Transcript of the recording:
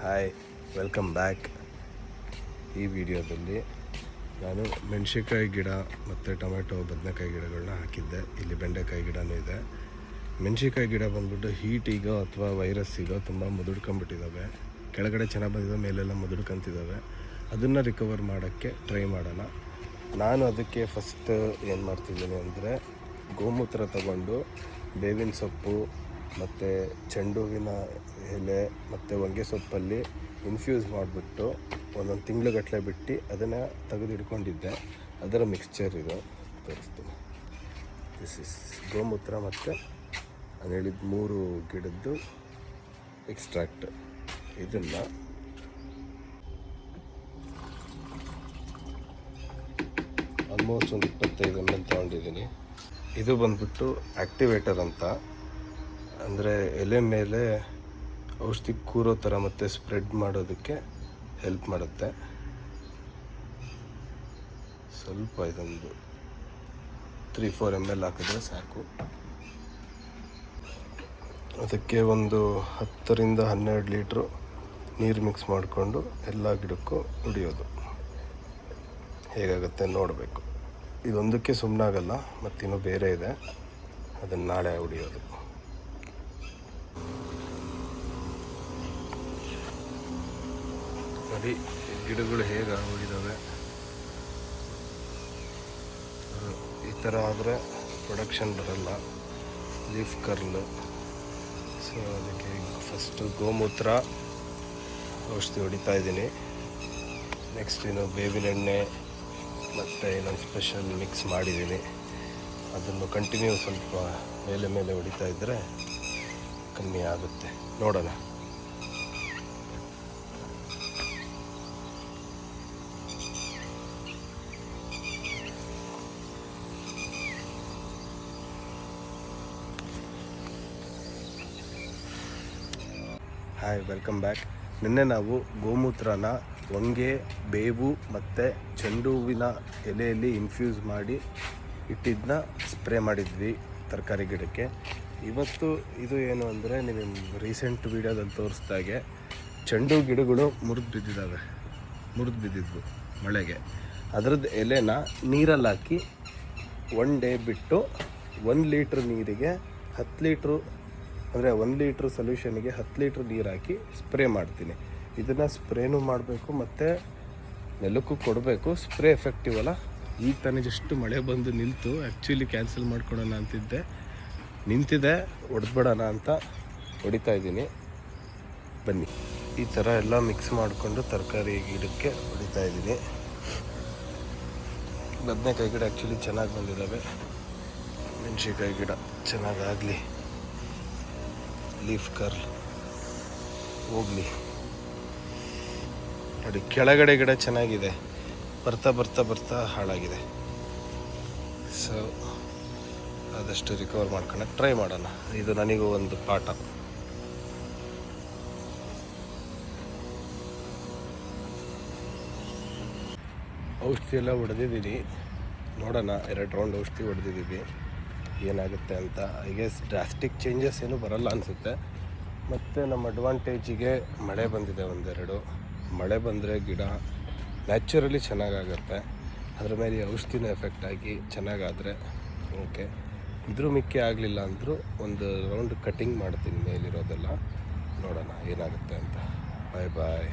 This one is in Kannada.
Hi, welcome back. ಈ ವಿಡಿಯೋದಲ್ಲಿ ನಾನು ಮೆಣಸಿನ್ಕಾಯಿ ಗಿಡ ಮತ್ತು ಟೊಮೆಟೊ ಬದನೆಕಾಯಿ ಗಿಡಗಳನ್ನ ಹಾಕಿದ್ದೆ. ಇಲ್ಲಿ ಬೆಂಡೆಕಾಯಿ ಗಿಡನೂ ಇದೆ. ಮೆಣಸಿನ್ಕಾಯಿ ಗಿಡ ಬಂದ್ಬಿಟ್ಟು ಹೀಟಿಗೋ ಅಥವಾ ವೈರಸ್ಸಿಗೋ ತುಂಬ ಮುದುಡ್ಕೊಂಬಿಟ್ಟಿದ್ದಾವೆ. ಕೆಳಗಡೆ ಚೆನ್ನಾಗಿ ಬಂದಿದ್ದಾವೆ, ಮೇಲೆಲ್ಲ ಮುದುಡ್ಕೊಂತಿದ್ದಾವೆ. ಅದನ್ನು ರಿಕವರ್ ಮಾಡೋಕ್ಕೆ ಟ್ರೈ ಮಾಡೋಣ. ನಾನು ಅದಕ್ಕೆ ಫಸ್ಟ್ ಏನು ಮಾಡ್ತಿದ್ದೀನಿ ಅಂದರೆ ಗೋಮೂತ್ರ ತಗೊಂಡು ಬೇವಿನ ಸೊಪ್ಪು ಮತ್ತು ಚೆಂಡು ಹೂವಿನ ಎಲೆ ಮತ್ತು ಹೊಂಗೆ ಸೊಪ್ಪಲ್ಲಿ ಇನ್ಫ್ಯೂಸ್ ಮಾಡಿಬಿಟ್ಟು ಒಂದೊಂದು ತಿಂಗಳುಗಟ್ಟಲೆ ಬಿಟ್ಟು ಅದನ್ನು ತೆಗೆದಿಟ್ಕೊಂಡಿದ್ದೆ. ಅದರ ಮಿಕ್ಸ್ಚರ್ ಇದು ತೋರಿಸ್ತೀನಿ. ದಿಸ್ ಇಸ್ ಗೋಮೂತ್ರ ಮತ್ತು ನಾನು ಹೇಳಿದ 3 ಗಿಡದ್ದು ಎಕ್ಸ್ಟ್ರಾಕ್ಟ್. ಇದನ್ನು ಆಲ್ಮೋಸ್ಟ್ ಒಂದು 25 ml ತೊಗೊಂಡಿದ್ದೀನಿ. ಇದು ಬಂದ್ಬಿಟ್ಟು ಆ್ಯಕ್ಟಿವೇಟರ್ ಅಂತ, ಅಂದರೆ ಎಲೆ ಮೇಲೆ ಔಷಧಿ ಕೂರೋ ಥರ ಮತ್ತು ಸ್ಪ್ರೆಡ್ ಮಾಡೋದಕ್ಕೆ ಹೆಲ್ಪ್ ಮಾಡುತ್ತೆ. ಸ್ವಲ್ಪ ಇದೊಂದು 3-4 ml ಹಾಕಿದ್ರೆ ಸಾಕು. ಅದಕ್ಕೆ ಒಂದು 10ರಿಂದ 12 ಲೀಟ್ರು ನೀರು ಮಿಕ್ಸ್ ಮಾಡಿಕೊಂಡು ಎಲ್ಲ ಗಿಡಕ್ಕೂ ಹೊಡಿಯೋದು. ಹೇಗಾಗುತ್ತೆ ನೋಡಬೇಕು. ಇದೊಂದಕ್ಕೆ ಸುಮ್ಮನಾಗಲ್ಲ, ಮತ್ತಿನ್ನೂ ಬೇರೆ ಇದೆ, ಅದನ್ನು ನಾಳೆ ಹೊಡಿಯೋದು. ನೋಡಿ ಗಿಡಗಳು ಹೇಗೆ ಹೊಡಿದಾವೆ. ಈ ಥರ ಆದರೆ ಪ್ರೊಡಕ್ಷನ್ ಬರಲ್ಲ, ಲೀಫ್ ಕರ್ಲ್. ಸೊ ಅದಕ್ಕೆ ಫಸ್ಟು ಗೋಮೂತ್ರ ಔಷಧಿ ಹೊಡಿತಾ ಇದ್ದೀನಿ. ನೆಕ್ಸ್ಟ್ ಇನ್ನು ಬೇವಿನ ಎಣ್ಣೆ ಮತ್ತು ಇನ್ನೊಂದು ಸ್ಪೆಷಲ್ ಮಿಕ್ಸ್ ಮಾಡಿದ್ದೀನಿ. ಅದನ್ನು ಕಂಟಿನ್ಯೂ ಸ್ವಲ್ಪ ಮೇಲೆ ಹೊಡಿತಾ ಇದ್ದರೆ ಕಮ್ಮಿ ಆಗುತ್ತೆ. ನೋಡೋಣ. Hi, welcome back. ನಿನ್ನೆ ನಾವು ಗೋಮೂತ್ರನ ಹೊಂಗೆ, ಬೇವು ಮತ್ತು ಚೆಂಡು ಹೂವಿನ ಎಲೆಯಲ್ಲಿ ಇನ್ಫ್ಯೂಸ್ ಮಾಡಿ ಇಟ್ಟಿದ್ದನ್ನ ಸ್ಪ್ರೇ ಮಾಡಿದ್ವಿ ತರಕಾರಿ ಗಿಡಕ್ಕೆ. ಇವತ್ತು ಇದು ಏನು ಅಂದರೆ ನೀವು ರೀಸೆಂಟ್ ವೀಡಿಯೋದಲ್ಲಿ ತೋರಿಸ್ದಾಗೆ ಚೆಂಡು ಗಿಡಗಳು ಮುರಿದು ಬಿದ್ದಿದ್ವು ಮಳೆಗೆ. ಅದರದ್ದು ಎಲೆನ ನೀರಲ್ಲಿ ಹಾಕಿ 1 ಡೇ ಬಿಟ್ಟು 1 ಲೀಟ್ರ್ ನೀರಿಗೆ 10 ಲೀಟ್ರು, ಅಂದರೆ 1 ಲೀಟ್ರ್ ಸೊಲ್ಯೂಷನ್ಗೆ 10 ಲೀಟ್ರ್ ನೀರು ಹಾಕಿ ಸ್ಪ್ರೇ ಮಾಡ್ತೀನಿ. ಇದನ್ನು ಸ್ಪ್ರೇನೂ ಮಾಡಬೇಕು ಮತ್ತು ನೆಲಕ್ಕೂ ಕೊಡಬೇಕು. ಸ್ಪ್ರೇ ಎಫೆಕ್ಟಿವ್ ಅಲ್ಲ. ಈಗ ತಾನೇ ಜಸ್ಟ್ ಮಳೆ ಬಂದು ನಿಂತು, ಆ್ಯಕ್ಚುಲಿ ಕ್ಯಾನ್ಸಲ್ ಮಾಡ್ಕೊಳೋಣ ಅಂತಿದ್ದೆ, ನಿಂತಿದೆ, ಹೊಡೆದ್ಬಿಡೋಣ ಅಂತ ಹೊಡಿತಾ ಇದ್ದೀನಿ. ಬನ್ನಿ. ಈ ಥರ ಎಲ್ಲ ಮಿಕ್ಸ್ ಮಾಡಿಕೊಂಡು ತರಕಾರಿ ಗಿಡಕ್ಕೆ ಹೊಡಿತಾ ಇದ್ದೀನಿ. ಬದನೆಕಾಯಿ ಗಿಡ ಆ್ಯಕ್ಚುಲಿ ಚೆನ್ನಾಗಿ ಬಂದಿದ್ದಾವೆ. ಮೆಣಸಿನ್ಕಾಯಿ ಗಿಡ ಚೆನ್ನಾಗಾಗಲಿ, ಲೀಫ್ ಕರ್ಲ್ ಹೋಗಲಿ. ನೋಡಿ ಕೆಳಗಡೆ ಗಿಡ ಚೆನ್ನಾಗಿದೆ, ಬರ್ತಾ ಹಾಳಾಗಿದೆ. ಸೊ ಆದಷ್ಟು ರಿಕವರ್ ಮಾಡ್ಕೊಳಕ್ಕೆ ಟ್ರೈ ಮಾಡೋಣ. ಇದು ನನಗೂ ಒಂದು ಪಾಠ. ಔಷಧಿ ಎಲ್ಲ ಹೊಡೆದಿದ್ದೀನಿ. ನೋಡೋಣ, 2 ರೌಂಡ್ ಔಷಧಿ ಹೊಡೆದಿದ್ದೀವಿ, ಏನಾಗುತ್ತೆ ಅಂತ. ಐ ಗೆಸ್ ಡ್ರಾಸ್ಟಿಕ್ ಚೇಂಜಸ್ ಏನೂ ಬರಲ್ಲ ಅನಿಸುತ್ತೆ. ಮತ್ತು ನಮ್ಮ ಅಡ್ವಾಂಟೇಜಿಗೆ ಮಳೆ ಬಂದಿದೆ ಒಂದೆರಡು. ಮಳೆ ಬಂದರೆ ಗಿಡ ನ್ಯಾಚುರಲಿ ಚೆನ್ನಾಗಾಗುತ್ತೆ. ಅದ್ರ ಮೇಲೆ ಔಷಧಿನೂ ಎಫೆಕ್ಟ್ ಆಗಿ ಚೆನ್ನಾಗಾದರೆ ಓಕೆ. ಇದ್ರ ಮಿಕ್ಕಿ ಆಗಲಿಲ್ಲ ಅಂದರೂ ಒಂದು ರೌಂಡ್ ಕಟಿಂಗ್ ಮಾಡ್ತೀನಿ ಮೇಲಿರೋದೆಲ್ಲ. ನೋಡೋಣ ಏನಾಗುತ್ತೆ ಅಂತ. ಬಾಯ್.